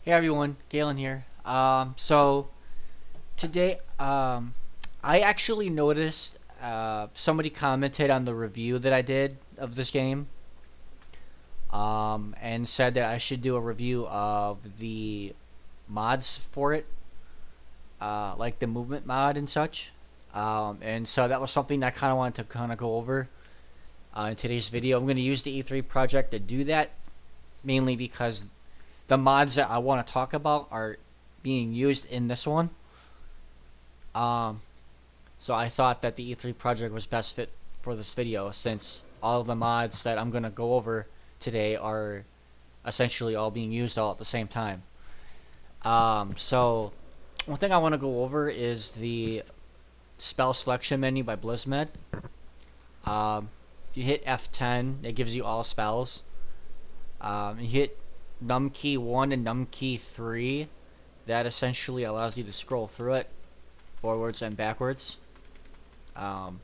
Hey everyone, Galen here. So today, I actually noticed somebody commented on the review that I did of this game, and said that I should do a review of the mods for it, like the movement mod and such. And so that was something that I kind of wanted to kind of go over in today's video. I'm going to use the E3 project to do that, mainly because the mods that I want to talk about are being used in this one. So I thought that the E3 project was best fit for this video, since all of the mods that I'm going to go over today are essentially all being used all at the same time. So one thing I want to go over is the spell selection menu by BlizzMed. If you hit F10, it gives you all spells. You hit num key 1 and num key 3, that essentially allows you to scroll through it forwards and backwards. And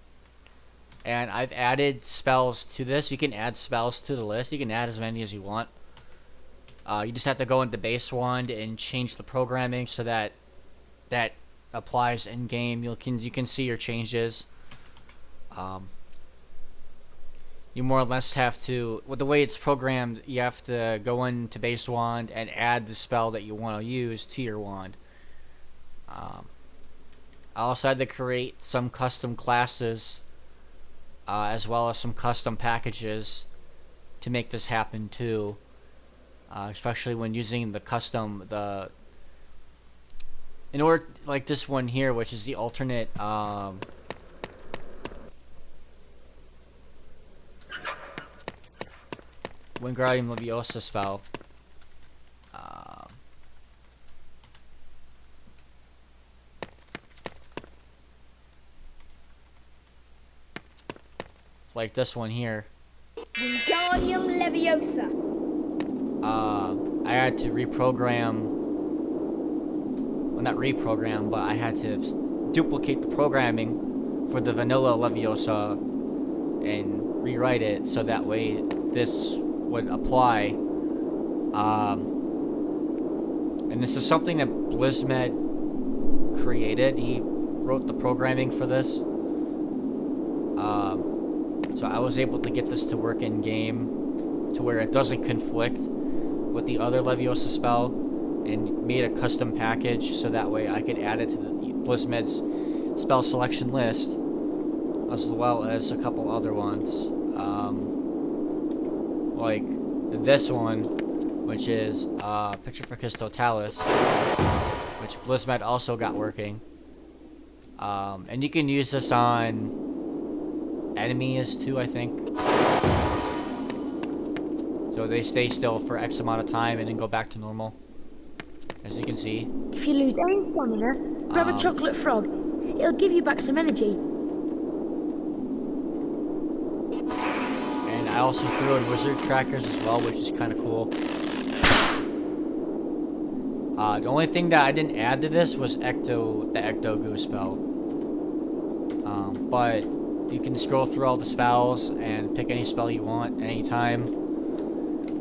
I've added spells to this. You can add spells to the list. You can add as many as you want. You just have to go into base wand and change the programming so that that applies in game. You can see your changes. You more or less have to, with the way it's programmed, you have to go into base wand and add the spell that you want to use to your wand. I also had to create some custom classes, as well as some custom packages to make this happen too. Especially when using in order, like this one here, which is the alternate Wingardium Leviosa spell. It's like this one here. Wingardium Leviosa. I had to reprogram. Well, not reprogram, but I had to duplicate the programming for the vanilla Leviosa and rewrite it so that way this would apply. And this is something that BlizzMed created. He wrote the programming for this. So I was able to get this to work in game to where it doesn't conflict with the other Leviosa spell, and made a custom package so that way I could add it to the BlizzMed's spell selection list, as well as a couple other ones. Like this one, which is Picture for Totalis, which BlizzMed also got working. And you can use this on enemies too, I think. So they stay still for X amount of time and then go back to normal, as you can see. If you lose any stamina, grab a chocolate frog. It'll give you back some energy. And I also threw in wizard crackers as well, which is kind of cool. The only thing that I didn't add to this was the Ecto Goo spell. But you can scroll through all the spells and pick any spell you want anytime.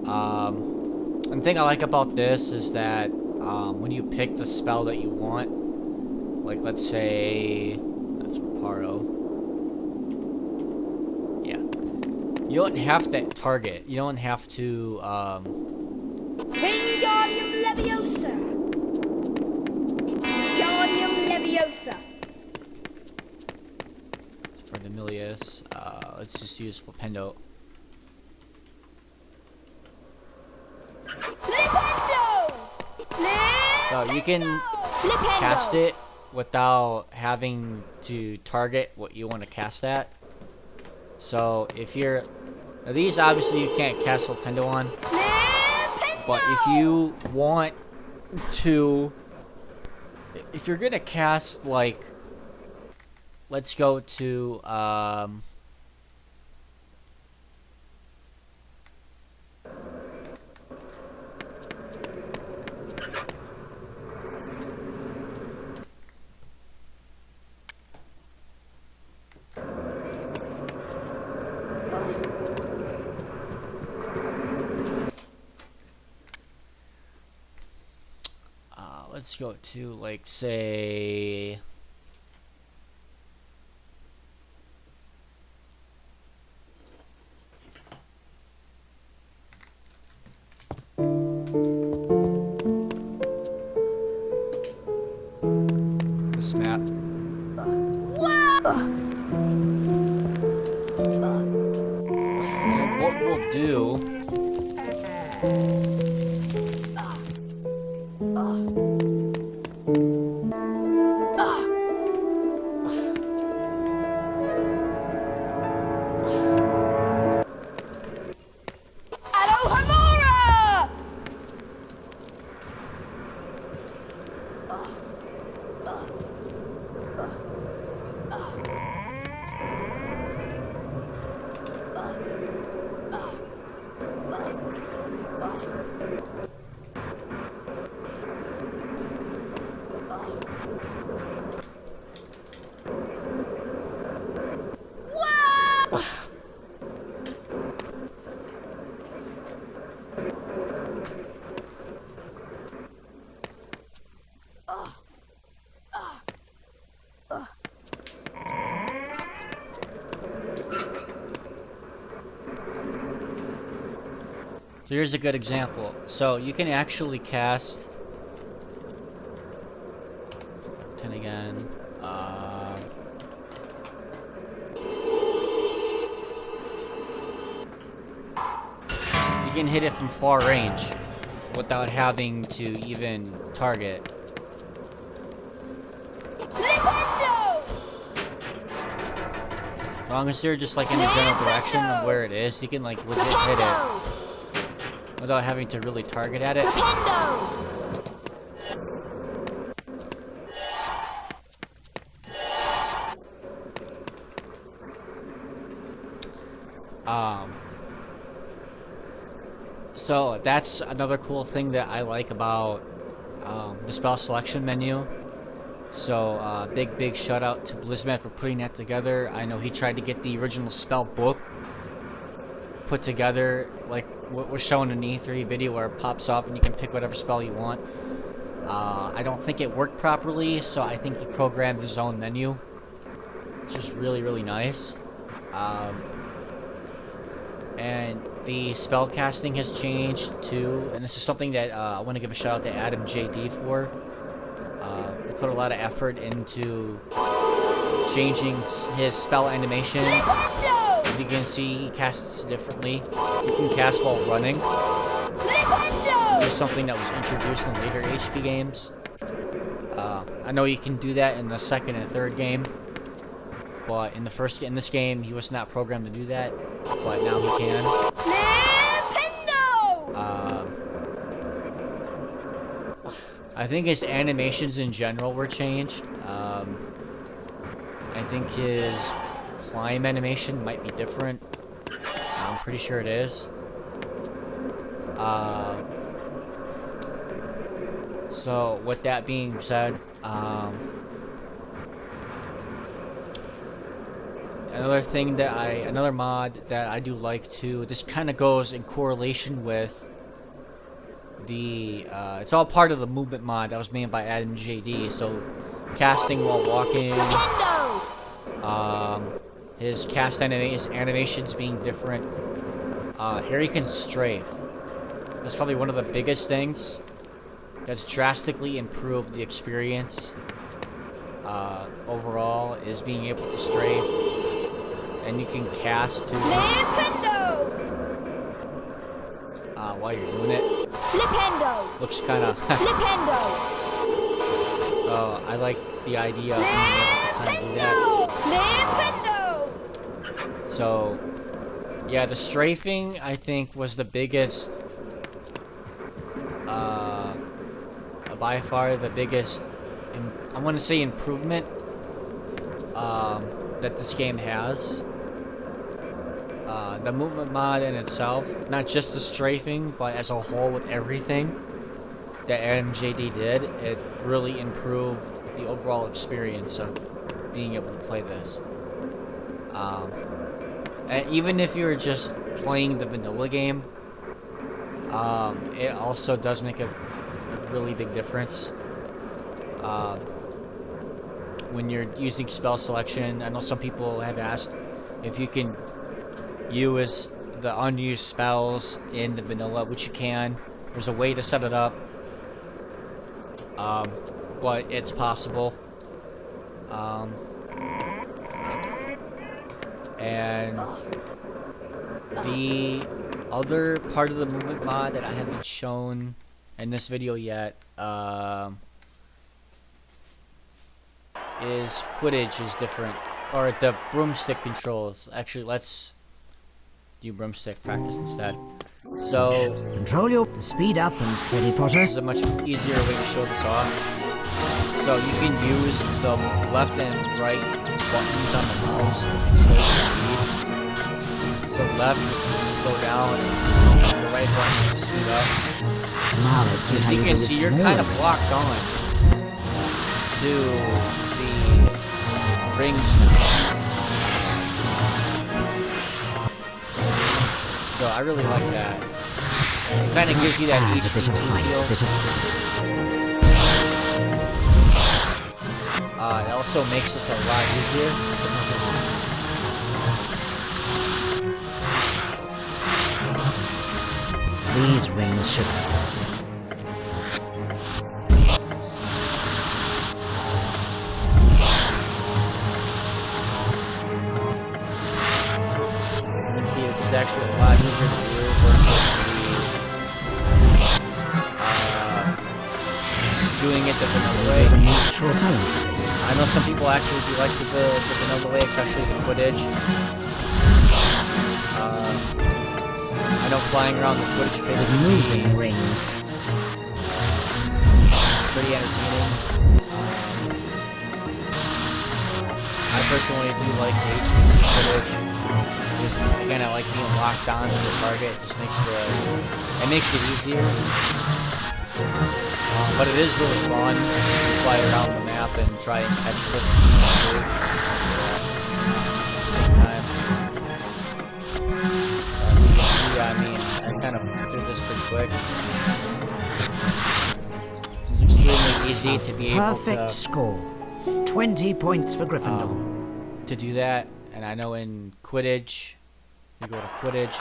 One thing I like about this is that when you pick the spell that you want, like let's say that's Reparo. Yeah. You don't have to target. You don't have to Wingardium Leviosa. Wingardium Leviosa. for the Milius. Let's just use Flipendo. Flipendo! So you can Flipendo! cast it without having to target what you want to cast at. So if you're... Now these obviously you can't cast Flipendo on. Flipendo! But if you want to... If you're going to cast, like... Let's go to... let's go to, like, say... this map. And what we'll do... So here's a good example. So you can actually cast... 10 again. You can hit it from far range without having to even target. As long as they're just like in the general direction of where it is, you can like legit hit it without having to really target at it. So that's another cool thing that I like about the spell selection menu. So big shout out to Blizzman for putting that together. I know he tried to get the original spell book put together like what was shown in the E3 video, where it pops up and you can pick whatever spell you want. I don't think it worked properly, so I think he programmed his own menu, which is really nice. And the spell casting has changed too, and this is something that I want to give a shout out to Adam JD for. He put a lot of effort into changing his spell animations. As you can see, he casts differently. You can cast while running. This is something that was introduced in later HP games. I know you can do that in the second and third game, but in this game, he was not programmed to do that. But now he can. I think his animations in general were changed. I think his climb animation might be different. I'm pretty sure it is. So with that being said, another mod that I do like too, this kind of goes in correlation with the, it's all part of the movement mod that was made by Adam JD, so casting while walking, his animations being different, here you can strafe. That's probably one of the biggest things that's drastically improved the experience, overall, is being able to strafe. And you can cast too. While you're doing it. Looks kind of. I like the idea of being able to kind of do that. So, yeah, the strafing I think was the biggest. By far the biggest. I want to say improvement. That this game has. The movement mod in itself, not just the strafing, but as a whole with everything that Adam JD did, it really improved the overall experience of being able to play this. And even if you're just playing the vanilla game, it also does make a really big difference. when you're using spell selection. I know some people have asked if you can use the unused spells in the vanilla, which you can. There's a way to set it up, but it's possible. And the other part of the movement mod that I haven't shown in this video yet is Quidditch is different, or the broomstick controls. Actually, let's do broomstick practice instead. So control your speed up and steady, Potter. this is a much easier way to show this off. So you can use the left and right buttons on the mouse to control the speed. So left is to slow down, and the right button is to speed up. Now let's see As how you you can do see, with you're smaller kind of bits. locked on to the rings now. So I really like that. It kind of gives you that Add a HP2 bit of height, feel. bit of... It also makes this a lot easier. These rings should... You can see this is actually a lot easier to do versus doing it the vanilla way. a natural talent for this. I know some people actually do like the vanilla way, especially the Quidditch. I know flying around the Quidditch pitch can Moving be rings. pretty entertaining. I personally do like the HP2 Quidditch. Just, again, I like being locked on to the target. It just makes it easier. But it is really fun to fly around the map and try and catch the at the same time. You can see, I mean, I kind of flew through this pretty quick. It's extremely easy to be able Perfect score. 20 points for Gryffindor. to do that. And I know in Quidditch, you go to Quidditch.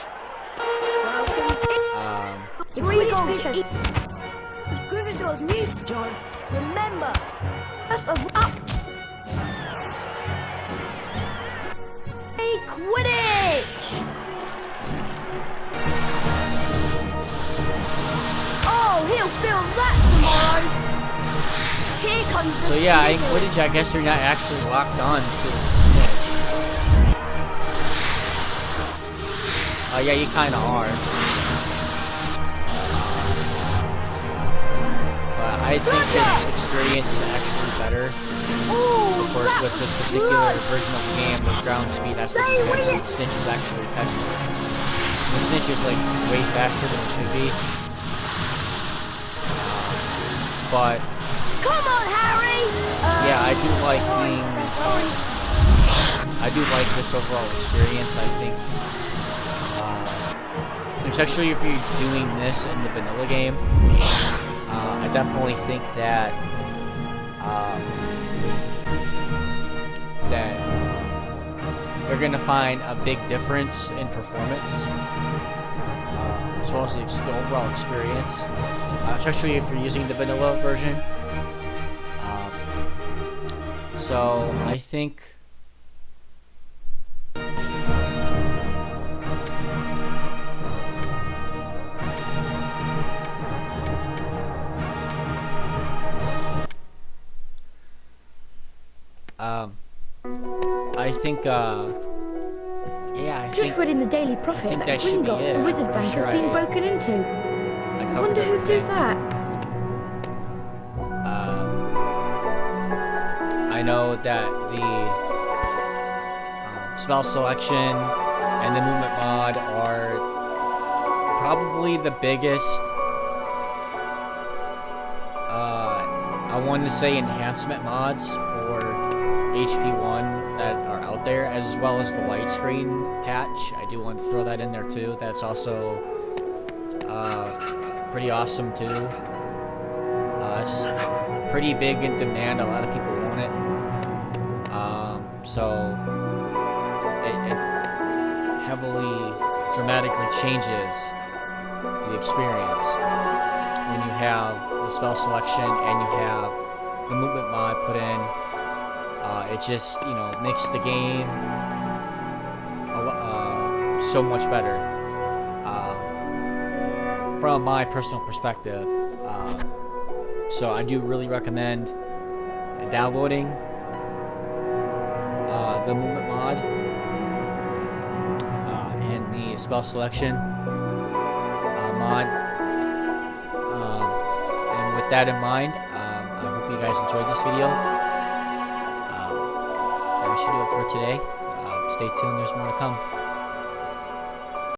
Gryffindor's music joints. Remember, first of up. Hey, Quidditch! Oh, he'll feel that tomorrow. Here comes the So yeah, in Snickers. Quidditch, I guess you're not actually locked on to the snitch. Yeah, you kind of are. But I think this experience is actually better. Ooh, Of course, that with this was particular good. version of the game, the ground speed has to be fast, and the snitch is actually catching it. The snitch is like way faster than it should be. But Come on, Harry! yeah, I do like sorry, being. sorry. I do like this overall experience. I think, especially if you're doing this in the vanilla game, I definitely think that you're gonna find a big difference in performance, as well as the overall experience, especially if you're using the vanilla version. So I think. Yeah, I Just think read in the Daily Prophet think that that should be Gringotts, it. the wizard I'm bank, sure has been I- broken into. I covered Wonder who'd do everything. that. I know that the spell selection and the movement mod are probably the biggest. I want to say enhancement mods for HP1 that are out there, as well as the widescreen patch. I do want to throw that in there too. That's also pretty awesome too. It's pretty big in demand. A lot of people want it. So it heavily, dramatically changes the experience when you have the spell selection and you have the movement mod put in. It just, makes the game so much better from my personal perspective. So I do really recommend downloading the movement mod and the spell selection mod. And with that in mind, I hope you guys enjoyed this video. That should do it for today. Stay tuned, there's more to come.